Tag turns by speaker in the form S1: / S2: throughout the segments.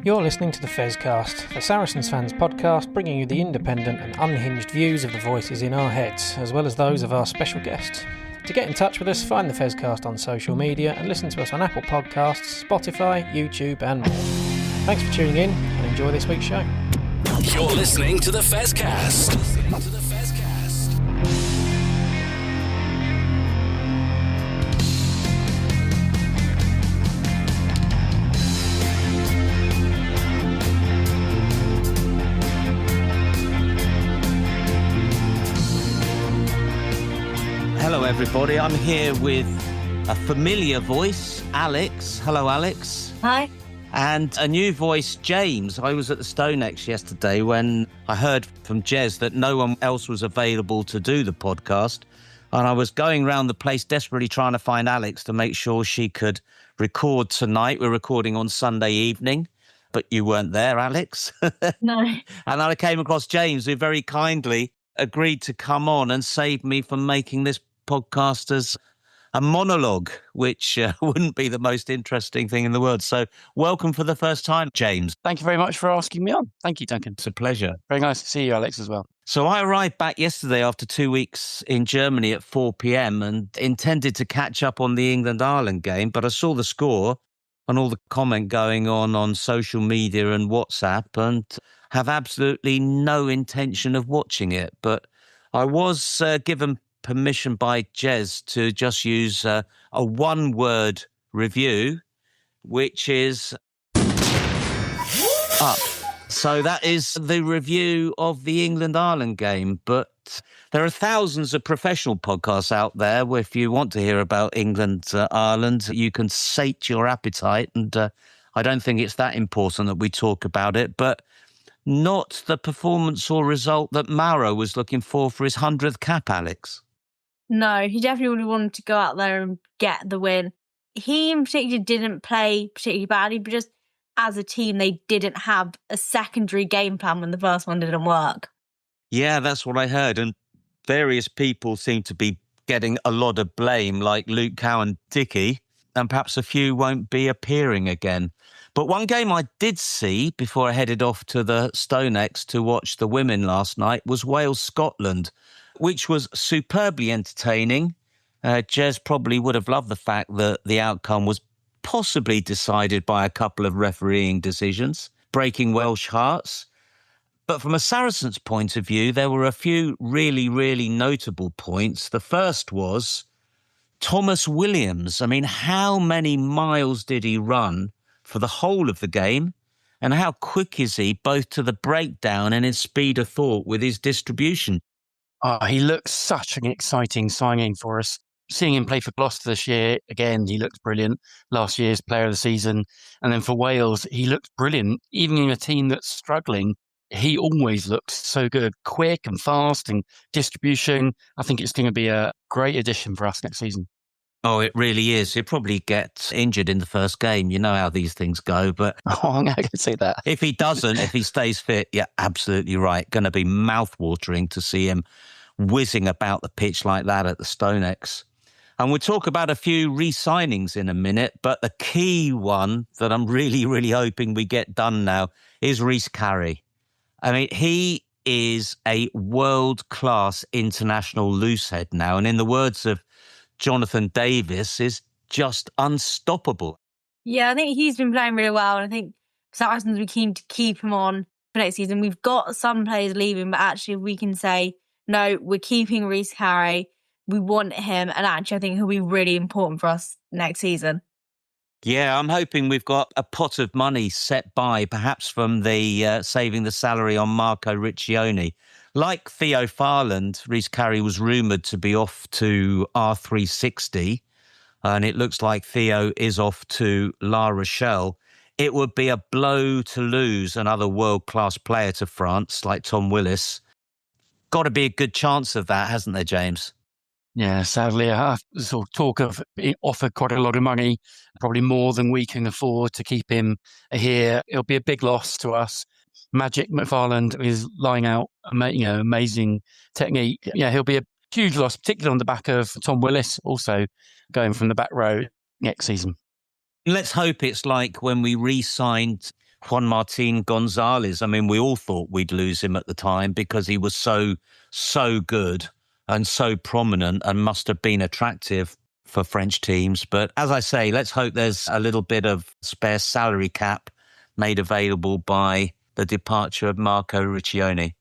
S1: You're listening to the Fezcast, the Saracens fans podcast, bringing you the independent and unhinged views of the voices in our heads, as well as those of our special guests. To get in touch with us, find the Fezcast on social media and listen to us on Apple Podcasts, Spotify, YouTube and more. Thanks for tuning in and enjoy this week's show.
S2: You're listening to the Fezcast.
S3: Hello everybody, I'm here with a familiar voice, Alex. Hello Alex.
S4: Hi.
S3: And a new voice, James. I was at the StoneX yesterday when I heard from Jez that no one else was available to do the podcast. And I was going around the place desperately trying to find Alex to make sure she could record tonight. We're recording on Sunday evening, but you weren't there, Alex.
S4: No.
S3: And then I came across James, who very kindly agreed to come on and save me from making this podcast as a monologue, which wouldn't be the most interesting thing in the world. So welcome for the first time, James.
S5: Thank you very much for asking me on. Thank you, Duncan.
S3: It's a pleasure.
S5: Very nice to see you, Alex, as well.
S3: So I arrived back yesterday after 2 weeks in Germany at 4 p.m. and intended to catch up on the England-Ireland game, but I saw the score and all the comment going on social media and WhatsApp and have absolutely no intention of watching it. But I was given permission by Jez to just use a one-word review, which is up. So that is the review of the England-Ireland game. But there are thousands of professional podcasts out there where if you want to hear about England-Ireland, you can sate your appetite. And I don't think it's that important that we talk about it. But not the performance or result that Mauro was looking for his 100th cap, Alex.
S4: No, he definitely wanted to go out there and get the win. He in particular didn't play particularly badly, but just as a team, they didn't have a secondary game plan when the first one didn't work.
S3: Yeah, that's what I heard. And various people seem to be getting a lot of blame, like Luke Cow and Dickey, and perhaps a few won't be appearing again. But one game I did see before I headed off to the StoneX to watch the women last night was Wales-Scotland, which was superbly entertaining. Jez probably would have loved the fact that the outcome was possibly decided by a couple of refereeing decisions, breaking Welsh hearts. But from a Saracens point of view, there were a few really, really notable points. The first was Thomas Williams. I mean, how many miles did he run for the whole of the game? And how quick is he both to the breakdown and his speed of thought with his distribution?
S5: He looks such an exciting signing for us. Seeing him play for Gloucester this year, again, he looks brilliant. Last year's player of the season. And then for Wales, he looks brilliant. Even in a team that's struggling, he always looks so good, quick and fast and distribution. I think it's going to be a great addition for us next season.
S3: Oh, it really is. He'll probably get injured in the first game. You know how these things go. But
S5: I can say that.
S3: If he doesn't, if he stays fit, you're absolutely right. Going to be mouth-watering to see him whizzing about the pitch like that at the StoneX. And we'll talk about a few re-signings in a minute, but the key one that I'm really, really hoping we get done now is Rhys Carey. I mean, he is a world-class international loosehead now, and in the words of Jonathan Davis, is just unstoppable.
S4: Yeah, I think he's been playing really well, and I think Saracens will be keen to keep him on for next season. We've got some players leaving, but actually we can say, no, we're keeping Rhys Carey. We want him, and actually I think he'll be really important for us next season.
S3: Yeah, I'm hoping we've got a pot of money set by, perhaps from the saving the salary on Marco Riccioni. Like Theo Farland, Rhys Carey was rumoured to be off to R360, and it looks like Theo is off to La Rochelle. It would be a blow to lose another world-class player to France, like Tom Willis. Got to be a good chance of that, hasn't there, James?
S5: Yeah, sadly, I sort of talk of it offered quite a lot of money, probably more than we can afford to keep him here. It'll be a big loss to us. Magic McFarland is lying out, amazing technique. Yeah, he'll be a huge loss, particularly on the back of Tom Willis also going from the back row next season.
S3: Let's hope it's like when we re-signed Juan Martin Gonzalez. I mean, we all thought we'd lose him at the time because he was so good and so prominent and must have been attractive for French teams. But as I say, let's hope there's a little bit of spare salary cap made available by the departure of Marco Riccioni.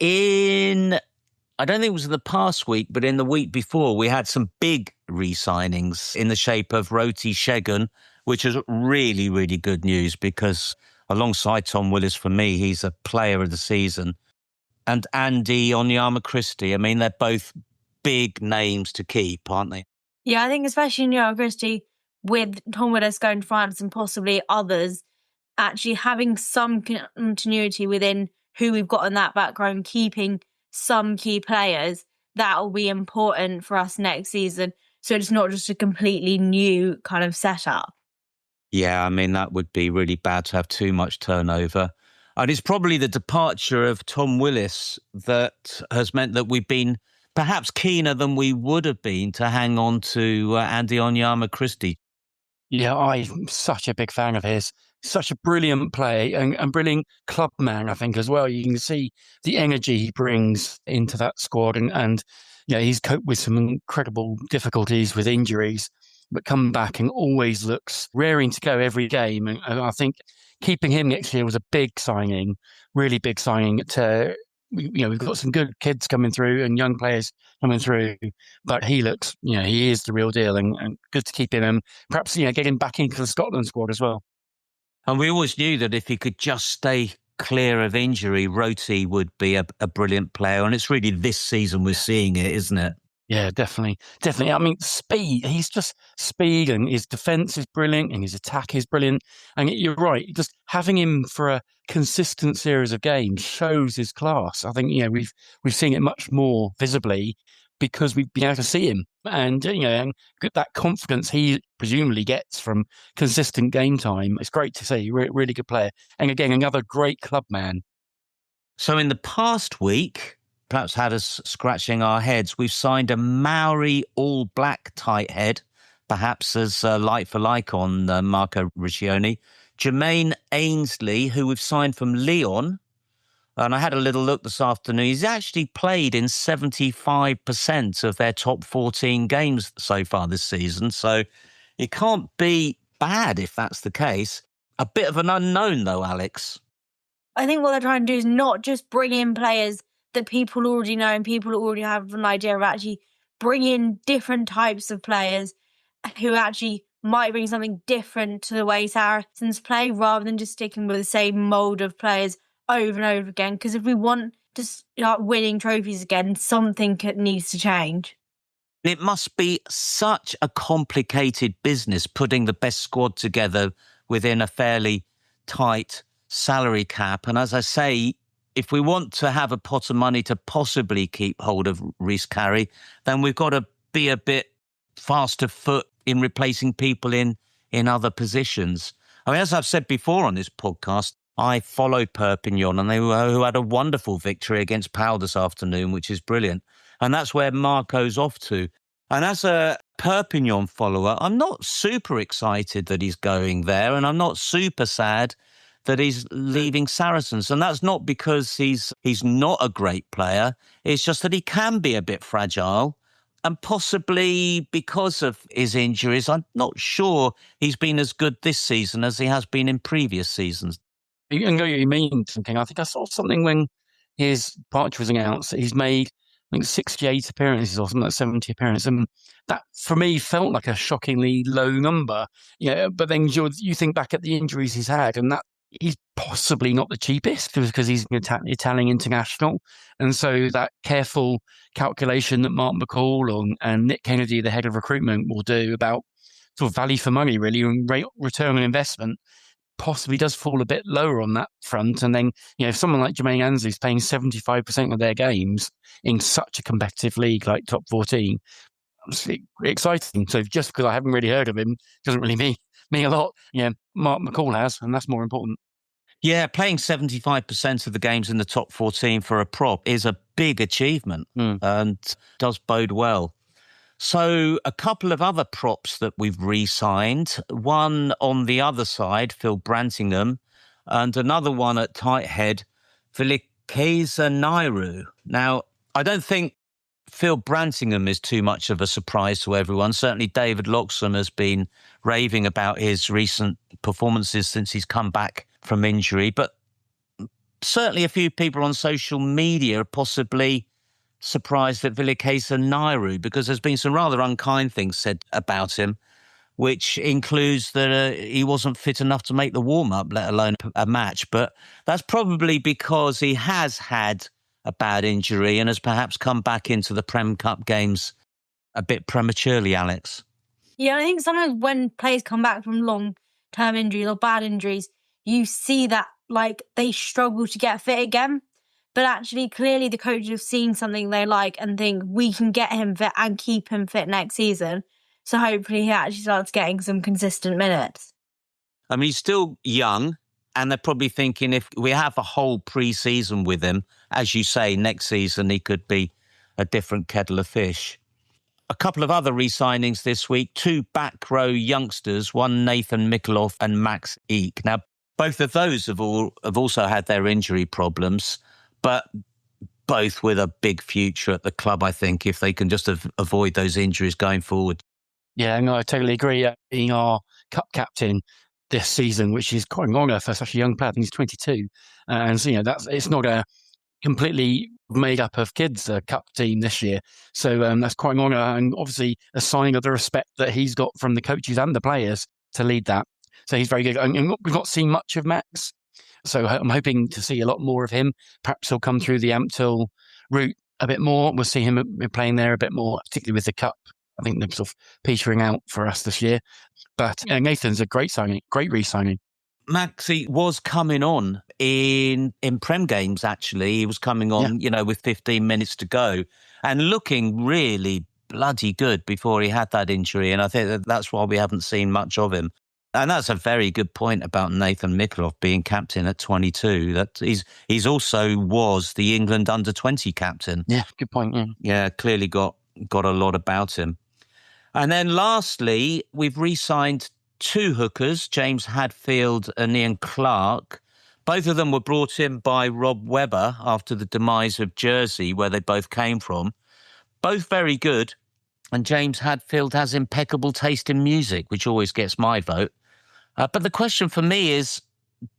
S3: I don't think it was the past week, but in the week before, we had some big re-signings in the shape of Roti Şegun, which is really, really good news because alongside Tom Willis, for me, he's a player of the season. And Andy Onyema-Christie, I mean, they're both big names to keep, aren't they?
S4: Yeah, I think especially Onyema-Christie, with Tom Willis going to France and possibly others, actually having some continuity within who we've got in that background, keeping some key players, that will be important for us next season. So it's not just a completely new kind of setup.
S3: Yeah, I mean, that would be really bad to have too much turnover. And it's probably the departure of Tom Willis that has meant that we've been perhaps keener than we would have been to hang on to Andy Onyema-Christie.
S5: Yeah, I'm such a big fan of his. Such a brilliant play and brilliant club man, I think, as well. You can see the energy he brings into that squad. And he's coped with some incredible difficulties with injuries, but come back and always looks raring to go every game. And I think keeping him next year was a big signing, really big signing. We've got some good kids coming through and young players coming through, but he looks, he is the real deal and good to keep him. And perhaps, get him back into the Scotland squad as well.
S3: And we always knew that if he could just stay clear of injury, Roti would be a brilliant player. And it's really this season we're seeing it, isn't it?
S5: Yeah, definitely. I mean, speed. He's just speed, and his defence is brilliant, and his attack is brilliant. And you're right, just having him for a consistent series of games shows his class. I think we've seen it much more visibly because we've been able to see him, and and that confidence he presumably gets from consistent game time. It's great to see. Really good player, and again, another great club man.
S3: So in the past week, perhaps had us scratching our heads, we've signed a Maori all-black tight head, perhaps as like for like on Marco Riccioni. Jermaine Ainsley, who we've signed from Lyon. And I had a little look this afternoon. He's actually played in 75% of their top 14 games so far this season. So it can't be bad if that's the case. A bit of an unknown, though, Alex.
S4: I think what they're trying to do is not just bring in players that people already know and people already have an idea of, actually bring in different types of players who actually might bring something different to the way Saracens play, rather than just sticking with the same mould of players over and over again. Because if we want to start winning trophies again, something needs to change.
S3: It must be such a complicated business putting the best squad together within a fairly tight salary cap. And as I say, if we want to have a pot of money to possibly keep hold of Rhys Carey, then we've got to be a bit faster foot in replacing people in other positions. I mean, as I've said before on this podcast, I follow Perpignan, and who had a wonderful victory against Pau this afternoon, which is brilliant. And that's where Marco's off to. And as a Perpignan follower, I'm not super excited that he's going there, and I'm not super sad that he's leaving Saracens. And that's not because he's not a great player. It's just that he can be a bit fragile. And possibly because of his injuries, I'm not sure he's been as good this season as he has been in previous seasons.
S5: I know what you mean, Duncan. I think I saw something when his departure was announced that he's made, I think, 68 appearances or something like 70 appearances. And that, for me, felt like a shockingly low number. But then you think back at the injuries he's had, and that he's possibly not the cheapest because he's an Italian international. And so that careful calculation that Mark McCall and Nick Kennedy, the head of recruitment, will do about sort of value for money, really, and return on investment possibly does fall a bit lower on that front. And then, if someone like Jermaine Ainsley is playing 75% of their games in such a competitive league like top 14, it's exciting. So just because I haven't really heard of him doesn't really mean a lot. Mark McCall has, and that's more important.
S3: Yeah, playing 75% of the games in the top 14 for a prop is a big achievement and does bode well. So a couple of other props that we've re-signed. One on the other side, Phil Brantingham, and another one at tight head, Vilikeza Nairu. Now, I don't think Phil Brantingham is too much of a surprise to everyone. Certainly David Loxham has been raving about his recent performances since he's come back from injury. But certainly a few people on social media are possibly surprised at Vilikeza Nairu because there's been some rather unkind things said about him, which includes that he wasn't fit enough to make the warm-up, let alone a match. But that's probably because he has had a bad injury and has perhaps come back into the Prem Cup games a bit prematurely, Alex.
S4: Yeah, I think sometimes when players come back from long-term injuries or bad injuries, you see that like they struggle to get fit again. But actually, clearly the coaches have seen something they like and think we can get him fit and keep him fit next season. So hopefully he actually starts getting some consistent minutes.
S3: I mean, he's still young, and they're probably thinking if we have a whole pre-season with him, as you say, next season he could be a different kettle of fish. A couple of other re-signings this week, 2 back row youngsters, one Nathan Mikulov and Max Eek. Now, both of those have also had their injury problems, but both with a big future at the club, I think, if they can just avoid those injuries going forward.
S5: Yeah, no, I totally agree. Being our cup captain this season, which is quite an honour for such a young player. I think he's 22. And so, it's not a completely made up of kids cup team this year. So that's quite an honour and obviously a sign of the respect that he's got from the coaches and the players to lead that. So he's very good. And we've not seen much of Max. So I'm hoping to see a lot more of him. Perhaps he'll come through the Ampthill route a bit more. We'll see him playing there a bit more, particularly with the cup. I think they're sort of petering out for us this year. But Nathan's a great signing, great re-signing.
S3: Maxi was coming on in Prem games, actually. He was coming on, with 15 minutes to go and looking really bloody good before he had that injury. And I think that's why we haven't seen much of him. And that's a very good point about Nathan Mikulov being captain at 22. That he's also was the England under-20 captain.
S5: Yeah, good point.
S3: Yeah, clearly got a lot about him. And then lastly, we've re-signed 2 hookers, James Hadfield and Ian Clark. Both of them were brought in by Rob Webber after the demise of Jersey, where they both came from. Both very good. And James Hadfield has impeccable taste in music, which always gets my vote. But the question for me is,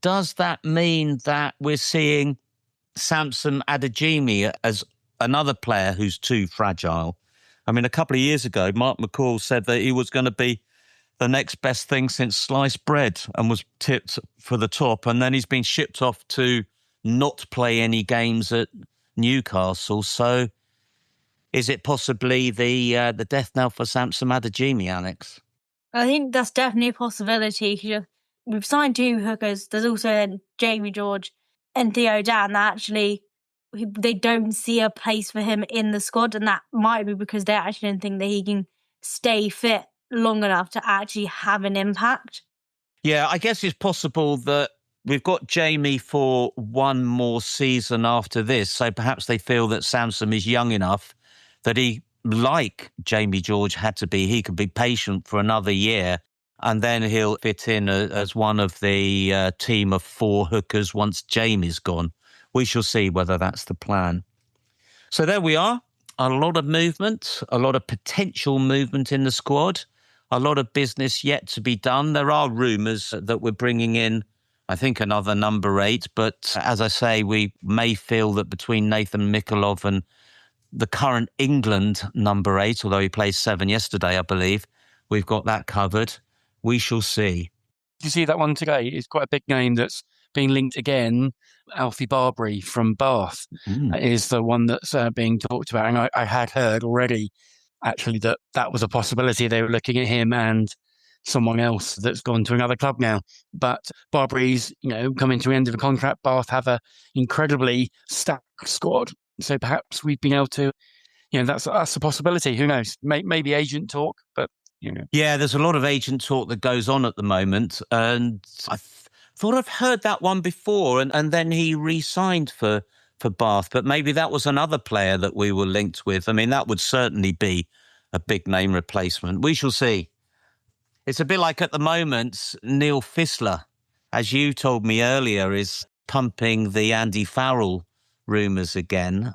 S3: does that mean that we're seeing Samson Adejimi as another player who's too fragile? I mean, a couple of years ago, Mark McCall said that he was going to be the next best thing since sliced bread and was tipped for the top. And then he's been shipped off to not play any games at Newcastle. So is it possibly the death knell for Samson Adejimi, Alex?
S4: I think that's definitely a possibility. We've signed 2 hookers. There's also Jamie George and Theo Dan that actually they don't see a place for him in the squad, and that might be because they actually don't think that he can stay fit long enough to actually have an impact.
S3: Yeah, I guess it's possible that we've got Jamie for one more season after this, so perhaps they feel that Samson is young enough that he, like Jamie George had to be, he could be patient for another year and then he'll fit in as one of the team of 4 hookers once Jamie's gone. We shall see whether that's the plan. So there we are. A lot of movement, a lot of potential movement in the squad, a lot of business yet to be done. There are rumours that we're bringing in, I think, another number 8. But as I say, we may feel that between Nathan Mikulov and the current England number 8, although he played 7 yesterday, I believe, we've got that covered. We shall see.
S5: Did you see that one today? It's quite a big name that's being linked again. Alfie Barbary from Bath is the one that's being talked about. And I had heard already, actually, that was a possibility. They were looking at him and someone else that's gone to another club now. But Barbary's, coming to the end of the contract. Bath have an incredibly stacked squad. So perhaps we've been able to, that's a possibility. Who knows? Maybe agent talk, but,
S3: Yeah, there's a lot of agent talk that goes on at the moment. And I thought I've heard that one before. And then he re-signed for Bath. But maybe that was another player that we were linked with. I mean, that would certainly be a big name replacement. We shall see. It's a bit like at the moment, Neil Fissler as you told me earlier, is pumping the Andy Farrell rumours again.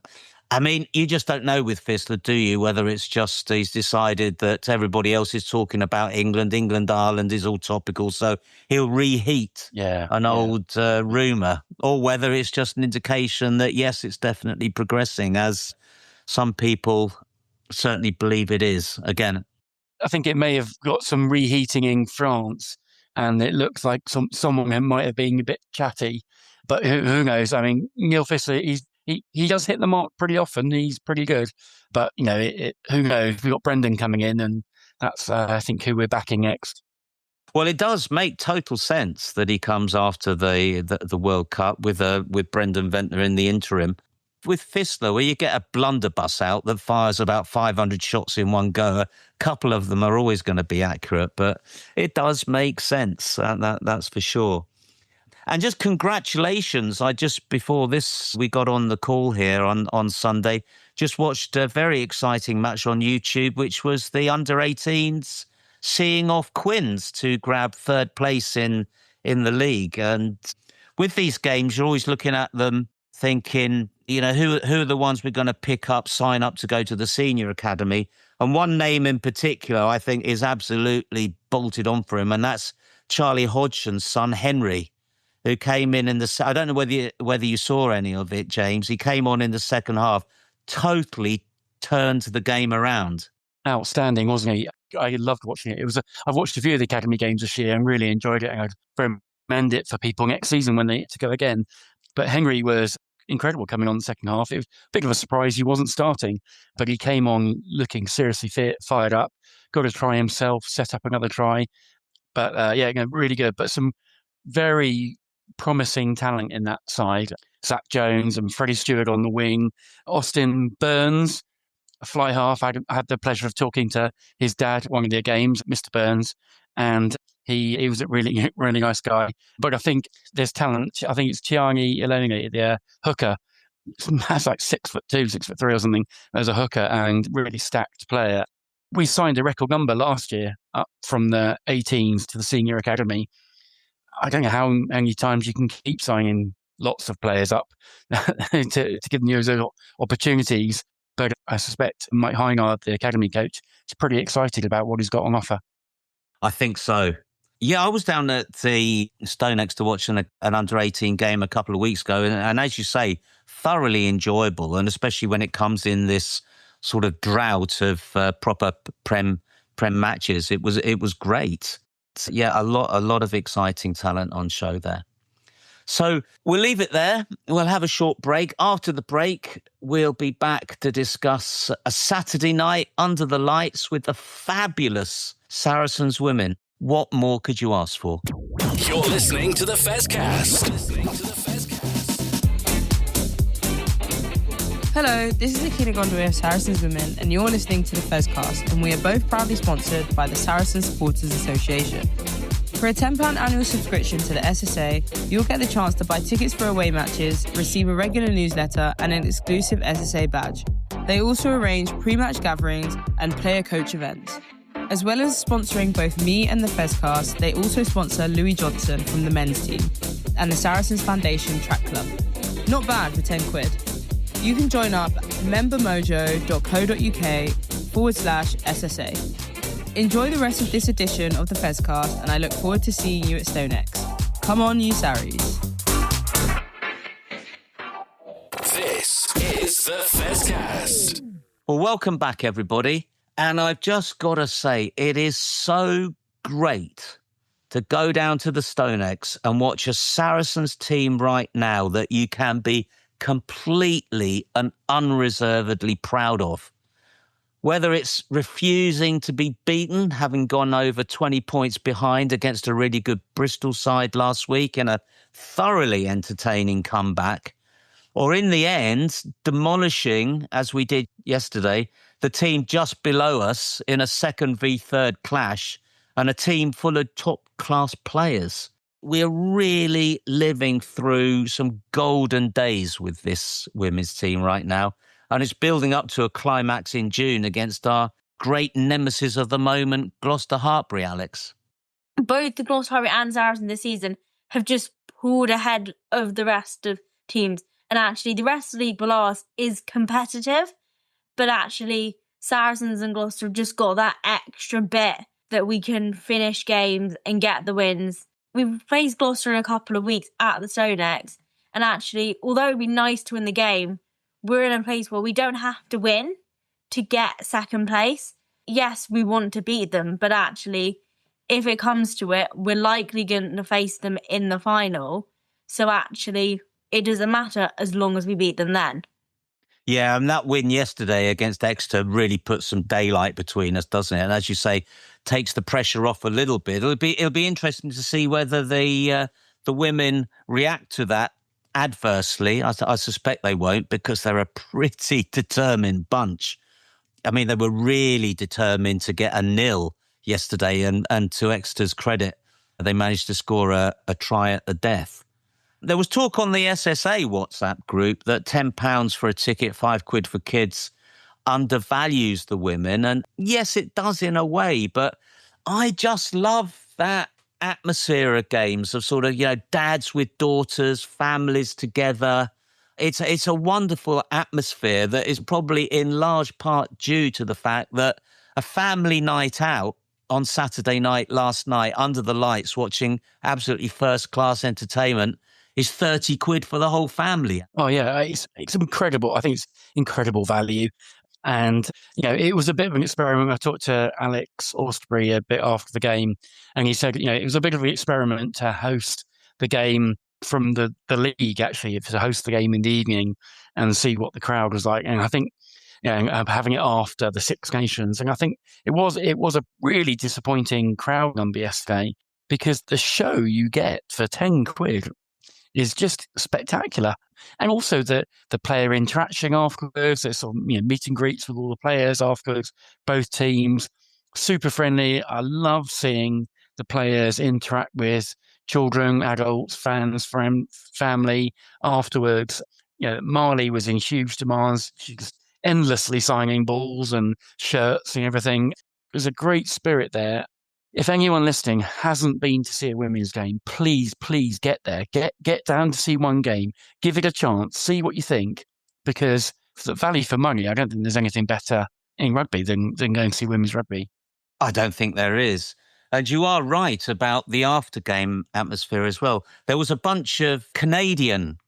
S3: I mean, you just don't know with Fissler, do you, whether it's just he's decided that everybody else is talking about England, Ireland is all topical, so he'll reheat an old rumour, or whether it's just an indication that, yes, it's definitely progressing, as some people certainly believe it is. Again,
S5: I think it may have got some reheating in France, and it looks like someone might have been a bit chatty, but who knows? I mean, Neil Fissler, he does hit the mark pretty often. He's pretty good, but you know, who knows? We've got Brendan coming in, and that's I think who we're backing next.
S3: Well, it does make total sense that he comes after the World Cup with Brendan Ventnor in the interim. With Fissler, where you get a blunderbuss out that fires about 500 shots in one go, a couple of them are always going to be accurate, but it does make sense, that's for sure. And just congratulations. Before this, we got on the call here on Sunday, just watched a very exciting match on YouTube, which was the under-18s seeing off Quins to grab third place in the league. And with these games, you're always looking at them thinking, you know, who are the ones we're going to pick up, sign up to go to the senior academy. And one name in particular, I think, is absolutely bolted on for him, and that's Charlie Hodgson's son, Henry, who came in the... I don't know whether you saw any of it, James. He came on in the second half, totally turned the game around.
S5: Outstanding, wasn't he? I loved watching it. I've watched a few of the academy games this year and really enjoyed it. And I'd recommend it for people next season when they get to go again. But Henry was incredible coming on the second half. It was a bit of a surprise he wasn't starting, but he came on looking seriously fit, fired up, got a try himself, set up another try. But really good. But some very promising talent in that side. Zach Jones and Freddie Stewart on the wing. Austin Burns, a fly half. I had the pleasure of talking to his dad at one of their games, Mr. Burns, and he was a really, really nice guy. But I think there's talent. I think it's Tiani Eleni, the hooker. That's like 6'2", 6'3" or something as a hooker, and really stacked player. We signed a record number last year up from the 18s to the senior academy. I don't know how many times you can keep signing lots of players up to give them those opportunities. But I suspect Mike Heinard, the academy coach, is pretty excited about what he's got on offer.
S3: I think so. Yeah, I was down at the StoneX to watch an under-18 game a couple of weeks ago. And as you say, thoroughly enjoyable. And especially when it comes in this sort of drought of proper Prem matches, it was great. Yeah, a lot of exciting talent on show there. So we'll leave it there. We'll have a short break. After the break, we'll be back to discuss a Saturday night under the lights with the fabulous Saracens women. What more could you ask for?
S2: You're listening to the Fezcast.
S6: Hello, this is Akina Gondwe of Saracens Women, and you're listening to the Fezcast, and we are both proudly sponsored by the Saracens Supporters Association. For a £10 annual subscription to the SSA, you'll get the chance to buy tickets for away matches, receive a regular newsletter, and an exclusive SSA badge. They also arrange pre-match gatherings and player-coach events. As well as sponsoring both me and the Fezcast, they also sponsor Louis Johnson from the men's team and the Saracens Foundation Track Club. Not bad for £10. You can join up at membermojo.co.uk/SSA. Enjoy the rest of this edition of the Fezcast, and I look forward to seeing you at StoneX. Come on, you Sarries.
S2: This is the Fezcast.
S3: Well, welcome back, everybody. And I've just got to say, it is so great to go down to the StoneX and watch a Saracens team right now that you can be completely and unreservedly proud of. Whether it's refusing to be beaten, having gone over 20 points behind against a really good Bristol side last week in a thoroughly entertaining comeback, or in the end, demolishing, as we did yesterday, the team just below us in a second v third clash and a team full of top-class players. We're really living through some golden days with this women's team right now. And it's building up to a climax in June against our great nemesis of the moment, Gloucester Hartpury, Alex.
S4: Both the Gloucester Hartpury and Saracens this season have just pulled ahead of the rest of teams. And actually, the rest of the league below us is competitive, but actually, Saracens and Gloucester have just got that extra bit that we can finish games and get the wins. We've played Gloucester in a couple of weeks at the Stonex, and actually, although it'd be nice to win the game, we're in a place where we don't have to win to get second place. Yes, we want to beat them, but actually, if it comes to it, we're likely going to face them in the final. So actually, it doesn't matter as long as we beat them then.
S3: Yeah, and that win yesterday against Exeter really puts some daylight between us, doesn't it? And as you say, takes the pressure off a little bit. It'll be interesting to see whether the women react to that adversely. I suspect they won't, because they're a pretty determined bunch. I mean, they were really determined to get a nil yesterday, and to Exeter's credit, they managed to score a try at the death. There was talk on the SSA WhatsApp group that £10 for a ticket, £5 for kids, undervalues the women. And yes, it does in a way, but I just love that atmosphere of games of sort of, dads with daughters, families together. It's a wonderful atmosphere that is probably in large part due to the fact that a family night out on Saturday night last night under the lights watching absolutely first-class entertainment is £30 for the whole family.
S5: Oh, yeah, it's incredible. I think it's incredible value. And, it was a bit of an experiment. I talked to Alex Austerbury a bit after the game, and he said, it was a bit of an experiment to host the game from the league, actually, to host the game in the evening and see what the crowd was like. And I think, having it after the Six Nations, and I think it was a really disappointing crowd number yesterday, because the show you get for £10 is just spectacular. And also the player interaction afterwards, there's sort of, meet and greets with all the players afterwards, both teams, super friendly. I love seeing the players interact with children, adults, fans, family afterwards. Marley was in huge demands. She's endlessly signing balls and shirts and everything. There's a great spirit there. If anyone listening hasn't been to see a women's game, please get there. Get down to see one game. Give it a chance. See what you think. Because for the value for money, I don't think there's anything better in rugby than going to see women's rugby.
S3: I don't think there is. And you are right about the after-game atmosphere as well. There was a bunch of Canadian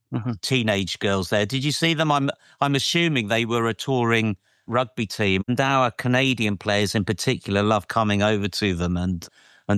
S3: teenage girls there. Did you see them? I'm assuming they were a touring rugby team, and our Canadian players in particular love coming over to them and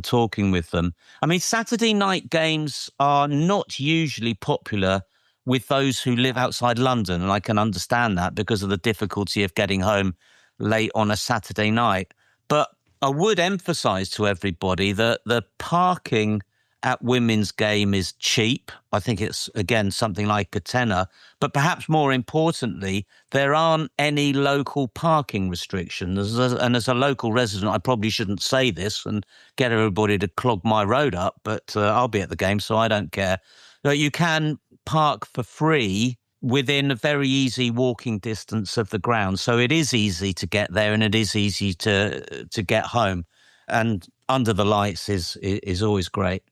S3: talking with them. I mean, Saturday night games are not usually popular with those who live outside London, and I can understand that because of the difficulty of getting home late on a Saturday night. But I would emphasise to everybody that the parking at women's game is cheap. I think it's, again, something like a tenner. But perhaps more importantly, there aren't any local parking restrictions. And as a local resident, I probably shouldn't say this and get everybody to clog my road up, but I'll be at the game, so I don't care. You can park for free within a very easy walking distance of the ground. So it is easy to get there, and it is easy to get home. And under the lights is always great.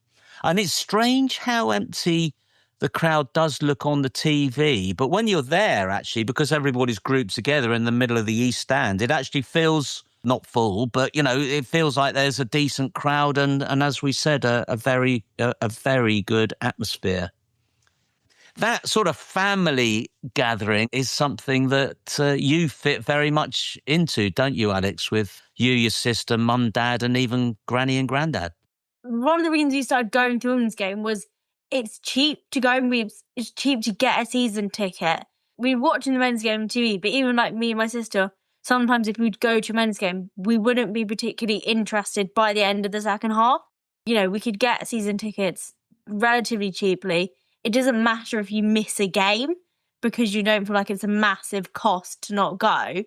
S3: And it's strange how empty the crowd does look on the TV. But when you're there, actually, because everybody's grouped together in the middle of the East Stand, it actually feels not full, but, it feels like there's a decent crowd and as we said, a very good atmosphere. That sort of family gathering is something that you fit very much into, don't you, Alex, with you, your sister, mum, dad, and even granny and granddad?
S4: One of the reasons we started going to women's game was it's cheap to go, and it's cheap to get a season ticket. We were watching the men's game on TV, but even like me and my sister, sometimes if we'd go to a men's game, we wouldn't be particularly interested by the end of the second half. We could get season tickets relatively cheaply. It doesn't matter if you miss a game because you don't feel like it's a massive cost to not go.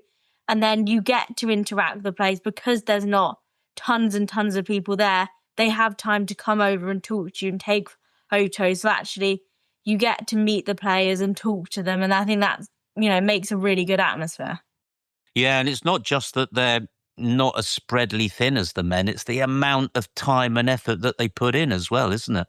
S4: And then you get to interact with the players because there's not tons and tons of people there. They have time to come over and talk to you and take photos. So actually, you get to meet the players and talk to them. And I think that, makes a really good atmosphere.
S3: Yeah, and it's not just that they're not as spreadly thin as the men. It's the amount of time and effort that they put in as well, isn't it?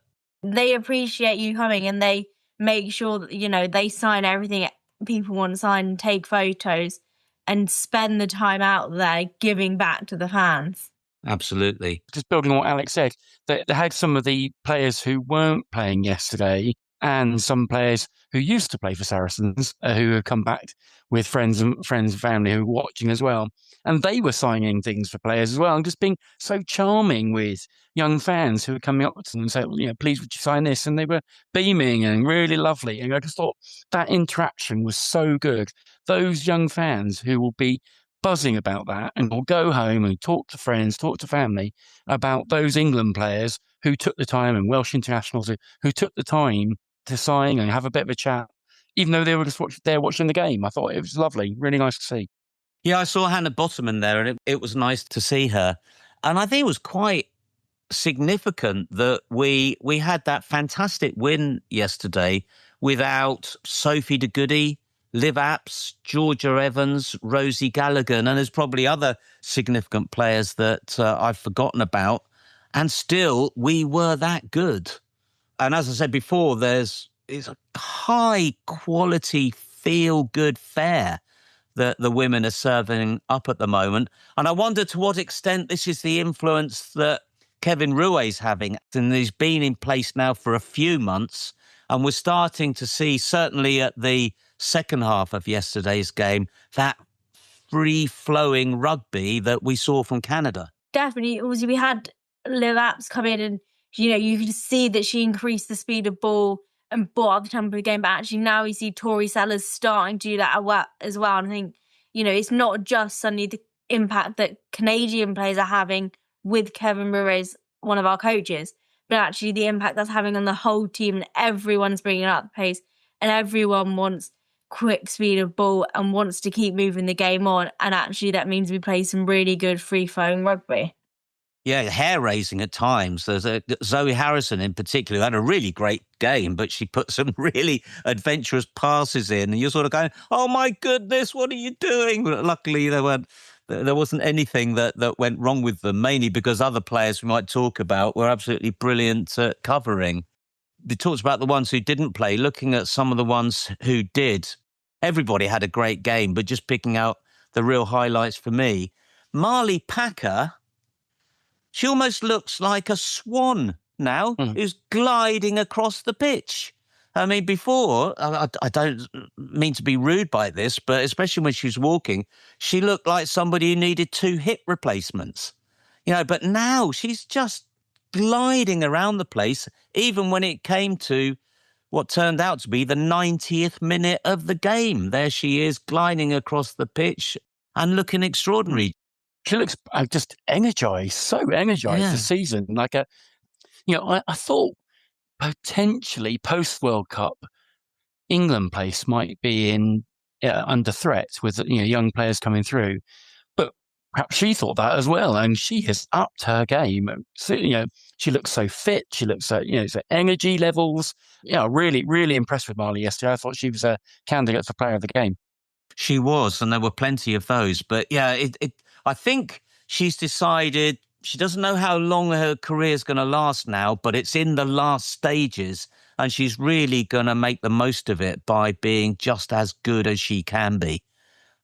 S4: they appreciate you coming and they make sure that, you know, they sign everything people want to sign and take photos and spend the time out there giving back to the fans.
S3: Absolutely.
S5: Just building on what Alex said, they had some of the players who weren't playing yesterday and some players who used to play for Saracens who have come back with friends and family who were watching as well. And they were signing things for players as well and just being so charming with young fans who were coming up to them and saying, you know, please would you sign this? And they were beaming and really lovely. And I just thought that interaction was so good. Those young fans who will be buzzing about that and will go home and talk to friends, talk to family about those England players who took the time and Welsh internationals who took the time to sign and have a bit of a chat, even though they were just watching the game. I thought it was lovely, really nice to see.
S3: Yeah, I saw Hannah Bottoman there, and it was nice to see her. And I think it was quite significant that we had that fantastic win yesterday without Sophie de Goody, Liv Apps, Georgia Evans, Rosie Gallagher, and there's probably other significant players that I've forgotten about. And still, we were that good. And as I said before, it's a high-quality, feel-good fare that the women are serving up at the moment. And I wonder to what extent this is the influence that Kevin Rouet's having. And he's been in place now for a few months. And we're starting to see, certainly at the second half of yesterday's game, that free-flowing rugby that we saw from Canada.
S4: Definitely. Also, we had Liv Apps come in and, you know, you could see that she increased the speed of ball and brought up the tempo of the game. But actually now we see Tori Sellers starting to do that as well. And I think, you know, it's not just suddenly the impact that Canadian players are having with Kevin Rouet as one of our coaches, but actually the impact that's having on the whole team, and everyone's bringing up the pace and everyone wants quick speed of ball and wants to keep moving the game on. And actually that means we play some really good free-flowing rugby.
S3: Yeah, hair-raising at times. There's Zoe Harrison in particular had a really great game, but she put some really adventurous passes in, and you're sort of going, oh my goodness, what are you doing? But luckily there wasn't anything that went wrong with them, mainly because other players we might talk about were absolutely brilliant at covering. They talked about the ones who didn't play, looking at some of the ones who did. Everybody had a great game, but just picking out the real highlights for me. Marley Packer, she almost looks like a swan now, who's gliding across the pitch. I mean, before, I don't mean to be rude by this, but especially when she was walking, she looked like somebody who needed 2 hip replacements. You know, but now she's just gliding around the place, even when it came to what turned out to be the 90th minute of the game. There she is, gliding across the pitch and looking extraordinary.
S5: She looks just energised, so energised this season. Like I thought potentially post-World Cup, England place might be under threat with young players coming through. But perhaps she thought that as well, and she has upped her game. So, she looks so fit. She looks so, so energy levels. Really, really impressed with Marley yesterday. I thought she was a candidate for player of the game.
S3: She was, and there were plenty of those. But yeah, I think she's decided she doesn't know how long her career is going to last now, but it's in the last stages, and she's really going to make the most of it by being just as good as she can be.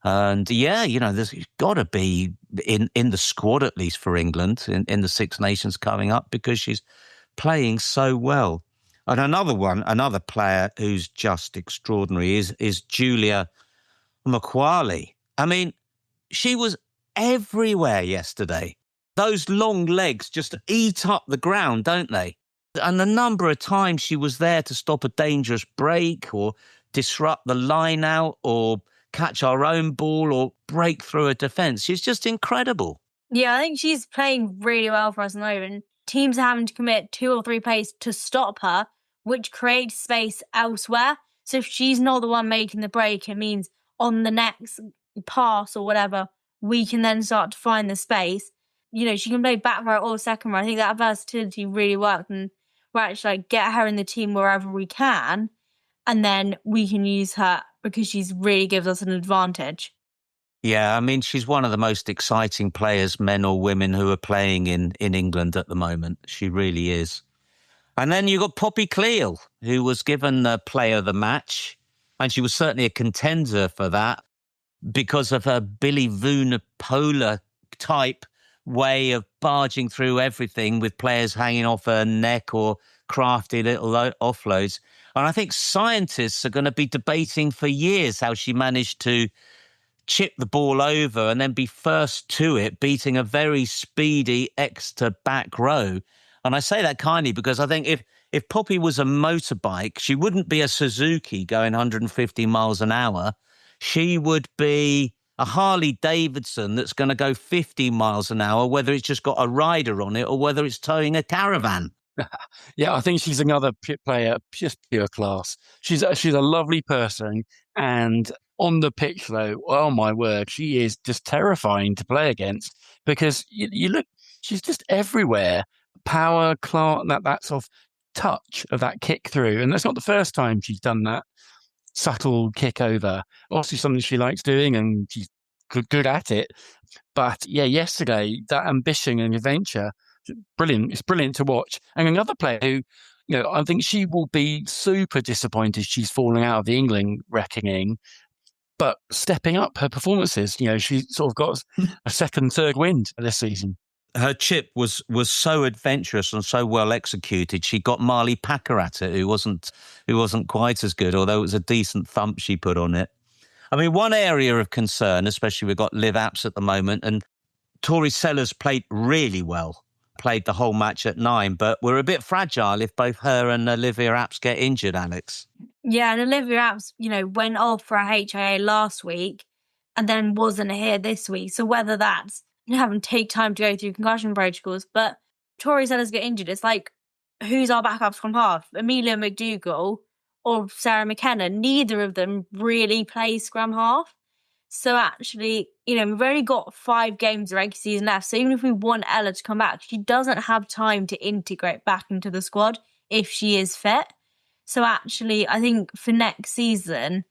S3: And yeah, there's got to be in the squad, at least for England, in the Six Nations coming up, because she's playing so well. And another player who's just extraordinary is Julia McQuarrie. I mean, she was everywhere yesterday. Those long legs just eat up the ground, don't they? And the number of times she was there to stop a dangerous break or disrupt the line out or catch our own ball or break through a defence. She's just incredible.
S4: Yeah, I think she's playing really well for us at the moment. Teams are having to commit 2 or 3 plays to stop her, which creates space elsewhere. So if she's not the one making the break, it means on the next pass or whatever, we can then start to find the space. She can play back row or second row. I think that versatility really worked, and we're actually get her in the team wherever we can, and then we can use her because she's really gives us an advantage.
S3: Yeah, I mean, she's one of the most exciting players, men or women, who are playing in England at the moment. She really is. And then you got Poppy Cleal, who was given the player of the match. And she was certainly a contender for that because of her Billy Vunipola type way of barging through everything with players hanging off her neck or crafty little offloads. And I think scientists are going to be debating for years how she managed to chip the ball over and then be first to it, beating a very speedy Exeter back row. And I say that kindly because I think if Poppy was a motorbike, she wouldn't be a Suzuki going 150 miles an hour. She would be a Harley Davidson that's going to go 50 miles an hour, whether it's just got a rider on it or whether it's towing a caravan.
S5: Yeah, I think she's another player, just pure class. She's a lovely person, and on the pitch, though, oh my word, she is just terrifying to play against because you look, she's just everywhere. Power, class, that sort of touch of that kick through, and that's not the first time she's done that subtle kick over. Obviously, something she likes doing, and she's good at it. But yeah, yesterday that ambition and adventure. Brilliant. It's brilliant to watch. And another player who, I think she will be super disappointed she's falling out of the England reckoning, but stepping up her performances. She sort of got a second, third wind this season.
S3: Her chip was so adventurous and so well executed. She got Marley Packer at it, who wasn't quite as good, although it was a decent thump she put on it. I mean, one area of concern, especially we've got Liv Apps at the moment, and Tori Sellers played really well. Played the whole match at 9, but we're a bit fragile if both her and Olivia Apps get injured, Alex.
S4: Yeah, and Olivia Apps, went off for a HIA last week and then wasn't here this week. So whether that's having to take time to go through concussion protocols, but Tori Sellers get injured, it's like, who's our backup scrum half? Amelia McDougall or Sarah McKenna? Neither of them really play scrum half. So actually, we've only got 5 games of regular season left. So even if we want Ella to come back, she doesn't have time to integrate back into the squad if she is fit. So actually, I think for next season,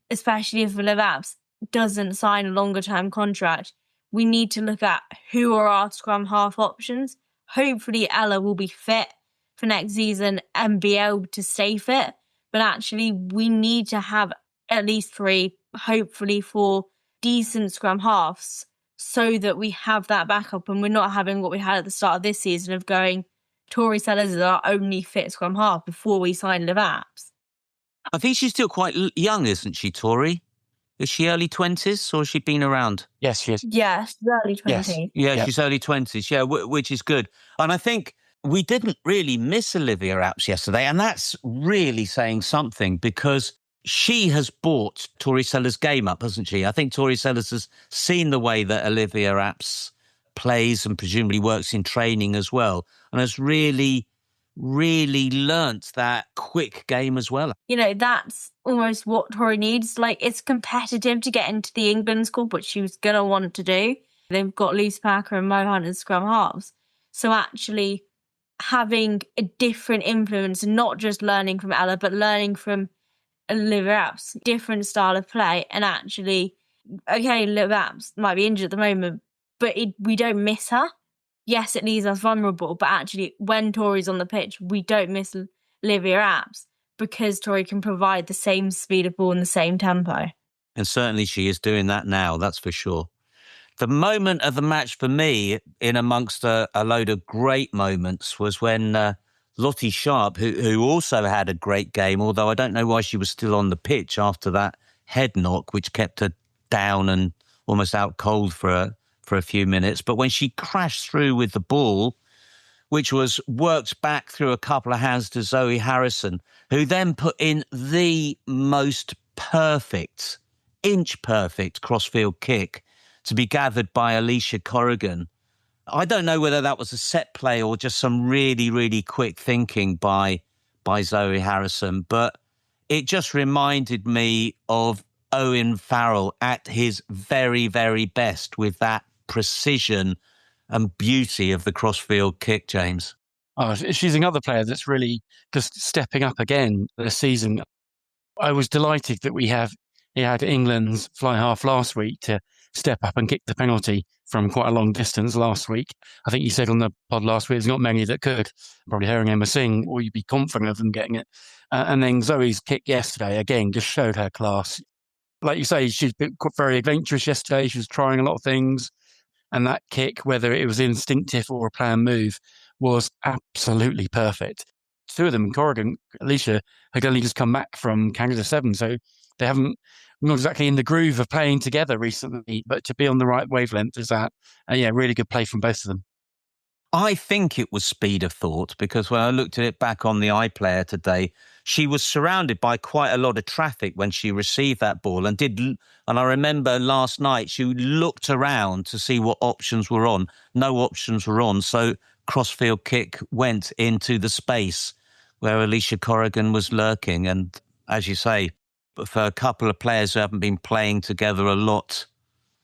S4: especially if Liv Apps doesn't sign a longer term contract, we need to look at who are our scrum half options. Hopefully Ella will be fit for next season and be able to stay fit. But actually, we need to have at least 3, hopefully 4 decent scrum halves so that we have that backup and we're not having what we had at the start of this season of going, Tori Sellers is our only fit scrum half before we sign Liv Apps.
S3: I think she's still quite young, isn't she, Tori? Is she early 20s or has she been around?
S5: Yes, she is.
S4: Yeah, she's early 20s.
S5: Yes.
S3: Yeah,
S5: Yep.
S3: she's early 20s, yeah, which is good. And I think we didn't really miss Olivia Apps yesterday, and that's really saying something because she has bought Tori Sellers' game up, hasn't she? I think Tori Sellers has seen the way that Olivia Apps plays and presumably works in training as well, and has really learnt that quick game as well.
S4: That's almost what Tori needs. Like, it's competitive to get into the England squad, which she was going to want to do. They've got Lucy Packer and Mohan as scrum halves. So actually having a different influence, not just learning from Ella, but learning from Liv Apps, different style of play. And actually, okay, Liv Apps might be injured at the moment, but we don't miss her. Yes, it leaves us vulnerable, but actually when Tori's on the pitch, we don't miss Olivia Apps because Tori can provide the same speed of ball and the same tempo.
S3: And certainly she is doing that now, that's for sure. The moment of the match for me, in amongst a load of great moments, was when Lottie Sharp, who also had a great game, although I don't know why she was still on the pitch after that head knock, which kept her down and almost out cold for a few minutes. But when she crashed through with the ball, which was worked back through a couple of hands to Zoe Harrison, who then put in the most perfect, inch-perfect crossfield kick to be gathered by Alicia Corrigan. I don't know whether that was a set play or just some really, really quick thinking by Zoe Harrison, but it just reminded me of Owen Farrell at his very, very best with that precision and beauty of the crossfield kick, James.
S5: Oh, she's another player that's really just stepping up again this season. I was delighted that he had England's fly half last week to step up and kick the penalty from quite a long distance last week. I think you said on the pod last week, there's not many that could. Probably hearing Emma sing, or you'd be confident of them getting it. And then Zoe's kick yesterday, again, just showed her class. Like you say, she's been very adventurous yesterday. She was trying a lot of things. And that kick, whether it was instinctive or a planned move, was absolutely perfect. Two of them, Corrigan, Alicia, had only just come back from Canada 7, so they haven't not exactly in the groove of playing together recently, but to be on the right wavelength is that, really good play from both of them.
S3: I think it was speed of thought, because when I looked at it back on the iPlayer today, she was surrounded by quite a lot of traffic when she received that ball and I remember last night she looked around to see what options were on. No options were on, so crossfield kick went into the space where Alicia Corrigan was lurking. And as you say, for a couple of players who haven't been playing together a lot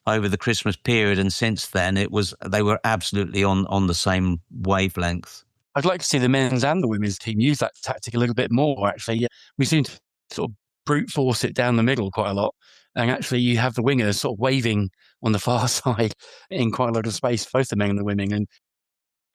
S3: over the Christmas period and since then, they were absolutely on the same wavelength.
S5: I'd like to see the men's and the women's team use that tactic a little bit more, actually. We seem to sort of brute force it down the middle quite a lot. And actually, you have the wingers sort of waving on the far side in quite a lot of space, both the men and the women. And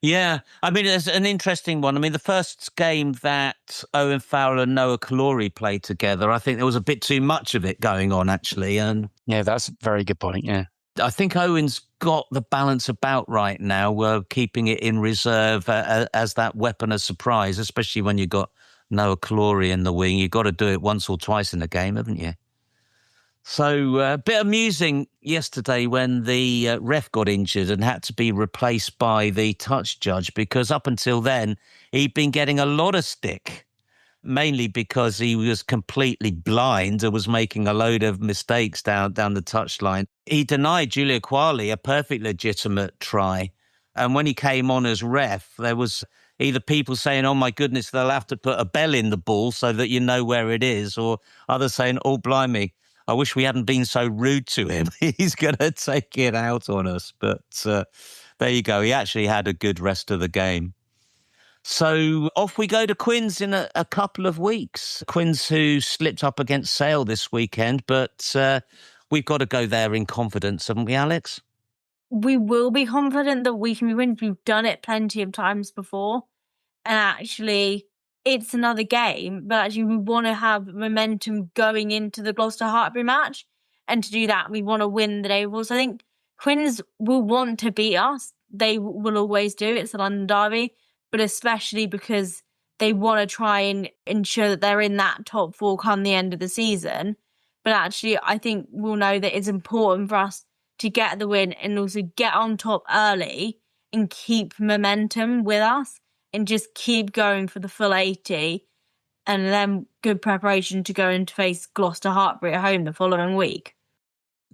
S3: yeah, I mean, it's an interesting one. I mean, the first game that Owen Farrell and Noah Kalori played together, I think there was a bit too much of it going on, actually. And
S5: yeah, that's a very good point, yeah.
S3: I think Owen's got the balance about right now, keeping it in reserve as that weapon of surprise, especially when you've got Noah Kalori in the wing. You've got to do it once or twice in a game, haven't you? So a bit amusing yesterday when the ref got injured and had to be replaced by the touch judge, because up until then, he'd been getting a lot of stick, mainly because he was completely blind and was making a load of mistakes down the touchline. He denied Julia Quali a perfect legitimate try. And when he came on as ref, there was either people saying, oh, my goodness, they'll have to put a bell in the ball so that you know where it is, or others saying, oh, blimey, I wish we hadn't been so rude to him. He's going to take it out on us. But there you go. He actually had a good rest of the game. So off we go to Quins in a couple of weeks. Quins who slipped up against Sale this weekend, but we've got to go there in confidence, haven't we, Alex?
S4: We will be confident that we can be winners. We've done it plenty of times before. And actually, it's another game, but actually we want to have momentum going into the Gloucester-Hartpury match. And to do that, we want to win the day before. So I think Quins will want to beat us. They will always do. It's a London derby. But especially because they want to try and ensure that they're in that top 4 come the end of the season. But actually, I think we'll know that it's important for us to get the win and also get on top early and keep momentum with us and just keep going for the full 80 and then good preparation to go and face Gloucester-Hartpury at home the following week.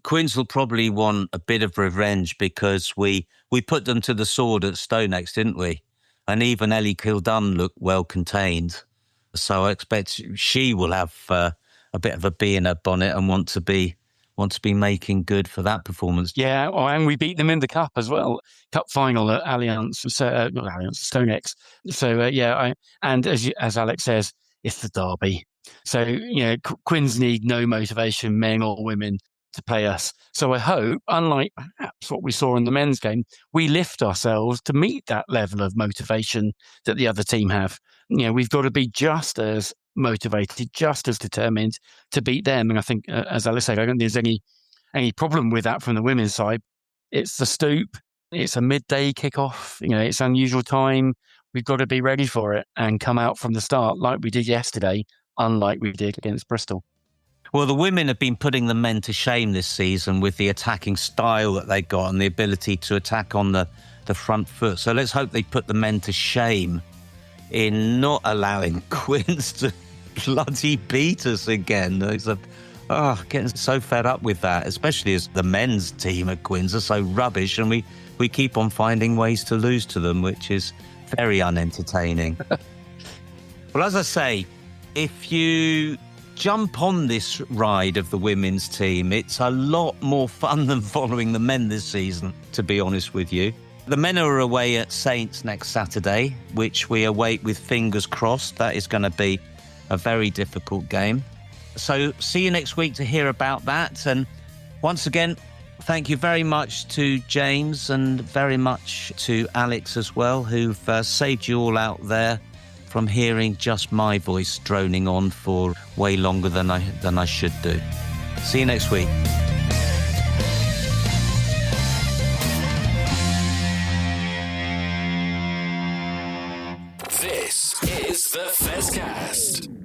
S3: Quins will probably want a bit of revenge because we put them to the sword at StoneX, didn't we? And even Ellie Kildunn looked well contained. So I expect she will have a bit of a bee in her bonnet and want to be making good for that performance.
S5: Yeah, and we beat them in the Cup as well. Cup final at StoneX. So, and as Alex says, it's the derby. So, Quins need no motivation, men or women, to play us. So I hope, unlike perhaps what we saw in the men's game, we lift ourselves to meet that level of motivation that the other team have. We've got to be just as motivated, just as determined to beat them. And I think, as Alice said, I don't think there's any problem with that from the women's side. It's the Stoop. It's a midday kickoff. It's unusual time. We've got to be ready for it and come out from the start like we did yesterday, unlike we did against Bristol.
S3: Well, the women have been putting the men to shame this season with the attacking style that they got and the ability to attack on the front foot. So let's hope they put the men to shame in not allowing Quins to bloody beat us again. Getting so fed up with that, especially as the men's team at Quins are so rubbish and we keep on finding ways to lose to them, which is very unentertaining. Well, as I say, if you jump on this ride of the women's team, it's a lot more fun than following the men this season, to be honest with you. The men are away at Saints next Saturday, which we await with fingers crossed. That is going to be a very difficult game. So see you next week to hear about that. And once again, Thank you very much to James and very much to Alex as well, who've saved you all out there from hearing just my voice droning on for way longer than I should do. See you next week.
S2: This is the Fezcast.